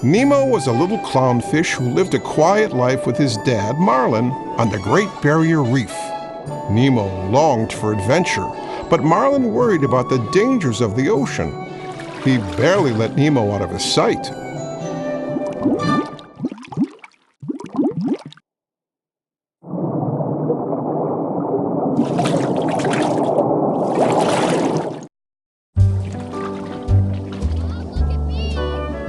Nemo was a little clownfish who lived a quiet life with his dad, Marlin, on the Great Barrier Reef. Nemo longed for adventure, but Marlin worried about the dangers of the ocean. He barely let Nemo out of his sight.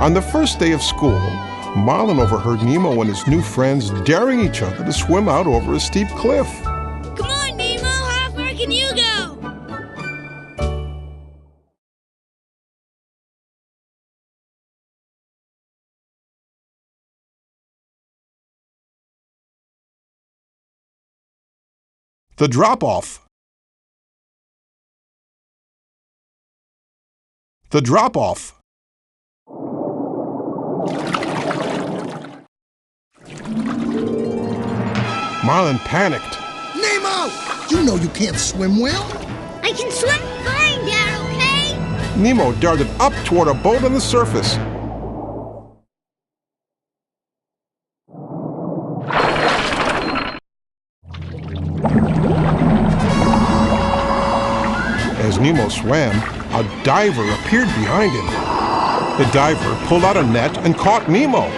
On the first day of school, Marlin overheard Nemo and his new friends daring each other to swim out over a steep cliff. Come on, Nemo! How far can you go? The drop-off. The drop-off. Marlin panicked. Nemo! You know you can't swim well. I can swim fine, Dad, okay? Nemo darted up toward a boat on the surface. As Nemo swam, a diver appeared behind him. The diver pulled out a net and caught Nemo.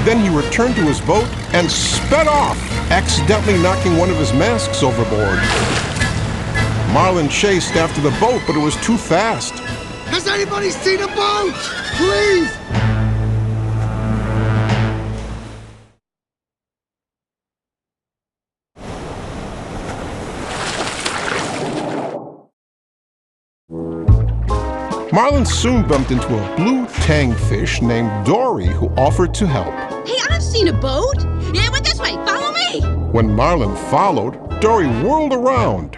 Then he returned to his boat and sped off, accidentally knocking one of his masks overboard. Marlin chased after the boat, but it was too fast. Has anybody seen a boat? Please! Marlin soon bumped into a blue tang fish named Dory who offered to help. Hey, I've seen a boat. Yeah, but this way. Follow me. When Marlin followed, Dory whirled around.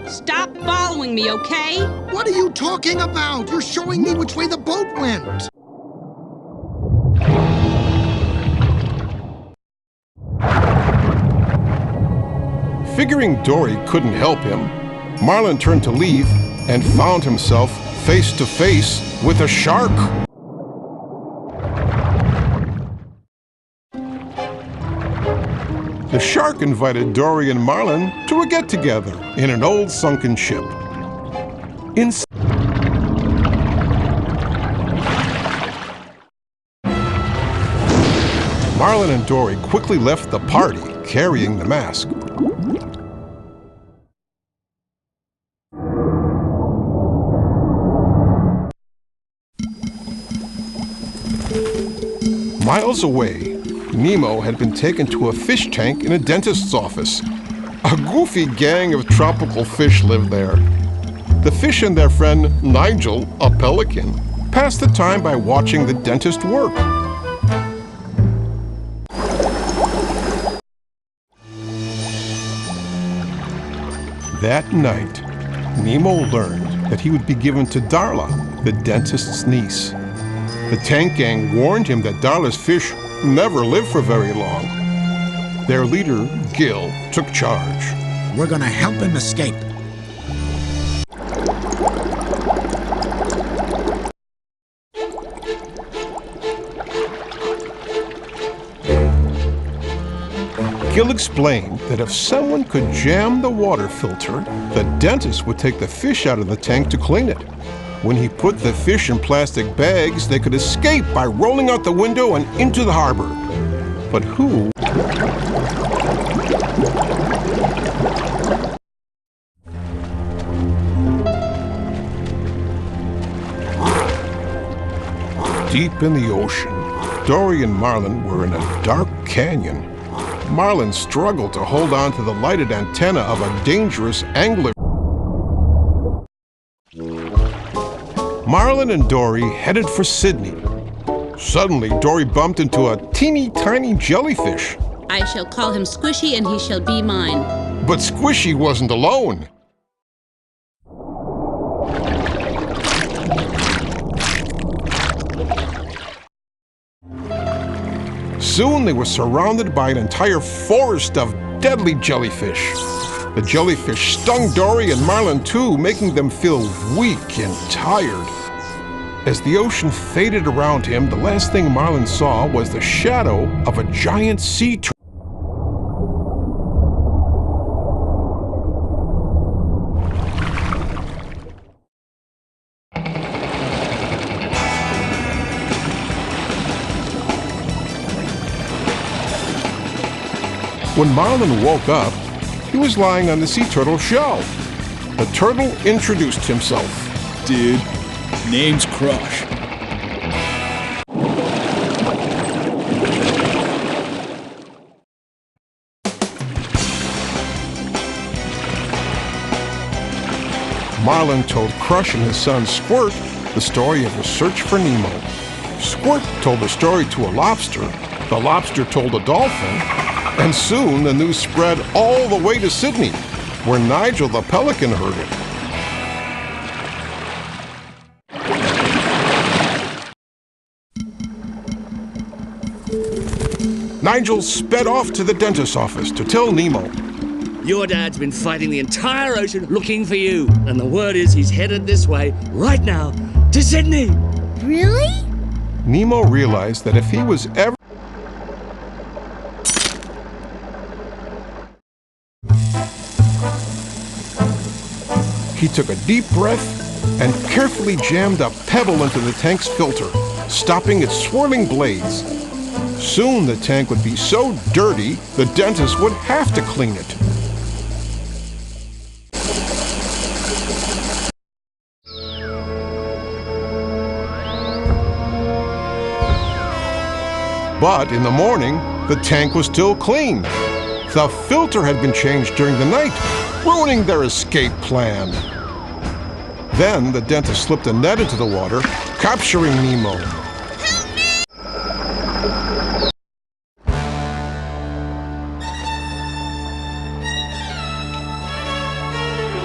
Stop following me, okay? What are you talking about? You're showing me which way the boat went. Figuring Dory couldn't help him, Marlin turned to leave and found himself face to face with a shark. The shark invited Dory and Marlin to a get-together in an old sunken ship. Marlin and Dory quickly left the party carrying the mask. Miles away, Nemo had been taken to a fish tank in a dentist's office. A goofy gang of tropical fish lived there. The fish and their friend Nigel, a pelican, passed the time by watching the dentist work. That night, Nemo learned that he would be given to Darla, the dentist's niece. The tank gang warned him that Darla's fish never lived for very long. Their leader, Gil, took charge. We're gonna help him escape. Gil explained that if someone could jam the water filter, the dentist would take the fish out of the tank to clean it. When he put the fish in plastic bags, they could escape by rolling out the window and into the harbor. But who? Deep in the ocean, Dory and Marlin were in a dark canyon. Marlin struggled to hold on to the lighted antenna of a dangerous angler. Marlin and Dory headed for Sydney. Suddenly, Dory bumped into a teeny tiny jellyfish. I shall call him Squishy and he shall be mine. But Squishy wasn't alone. Soon they were surrounded by an entire forest of deadly jellyfish. The jellyfish stung Dory and Marlin too, making them feel weak and tired. As the ocean faded around him, the last thing Marlin saw was the shadow of a giant sea turtle. When Marlin woke up, he was lying on the sea turtle's shell. The turtle introduced himself. Dude, name's Crush. Marlin told Crush and his son Squirt the story of the search for Nemo. Squirt told the story to a lobster, the lobster told a dolphin, and soon the news spread all the way to Sydney, where Nigel the pelican heard it. Nigel sped off to the dentist's office to tell Nemo. Your dad's been fighting the entire ocean looking for you, and the word is he's headed this way right now to Sydney. Really? Nemo realized that if he was ever He took a deep breath and carefully jammed a pebble into the tank's filter, stopping its swirling blades. Soon the tank would be so dirty, the dentist would have to clean it. But in the morning, the tank was still clean. The filter had been changed during the night, ruining their escape plan. Then the dentist slipped a net into the water, capturing Nemo. Help me!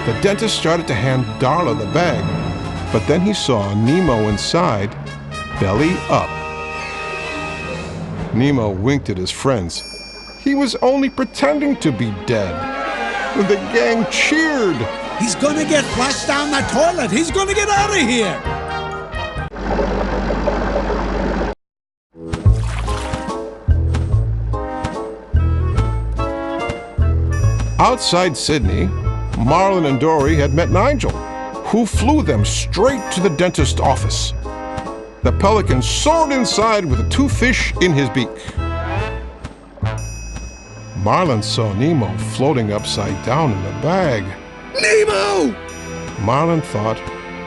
The dentist started to hand Darla the bag, but then he saw Nemo inside, belly up. Nemo winked at his friends. He was only pretending to be dead. The gang cheered. He's gonna get flushed down the toilet. He's gonna get out of here. Outside Sydney, Marlin and Dory had met Nigel, who flew them straight to the dentist's office. The pelican soared inside with the two fish in his beak. Marlin saw Nemo floating upside down in a bag. Nemo! Marlin thought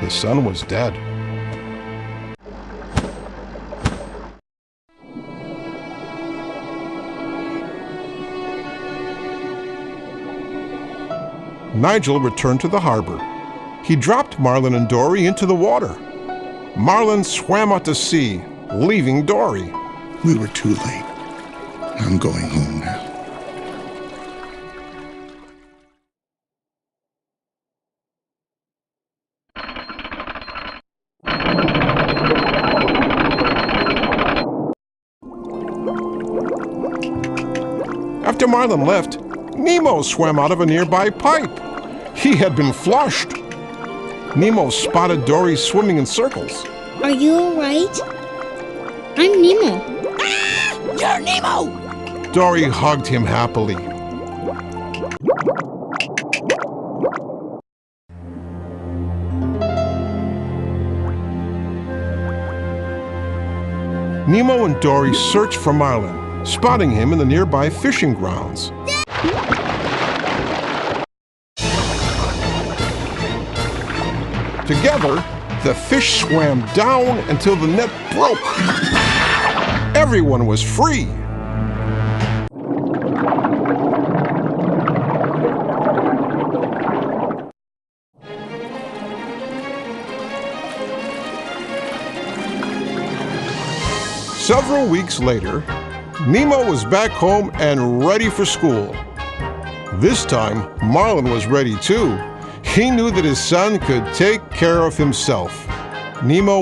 his son was dead. Nigel returned to the harbor. He dropped Marlin and Dory into the water. Marlin swam out to sea, leaving Dory. We were too late. I'm going home now. After Marlin left, Nemo swam out of a nearby pipe. He had been flushed. Nemo spotted Dory swimming in circles. Are you alright? I'm Nemo. Ah! You're Nemo! Dory hugged him happily. Nemo and Dory searched for Marlin, spotting him in the nearby fishing grounds. Together, the fish swam down until the net broke. Everyone was free. Several weeks later, Nemo was back home and ready for school. This time, Marlin was ready too. He knew that his son could take care of himself. Nemo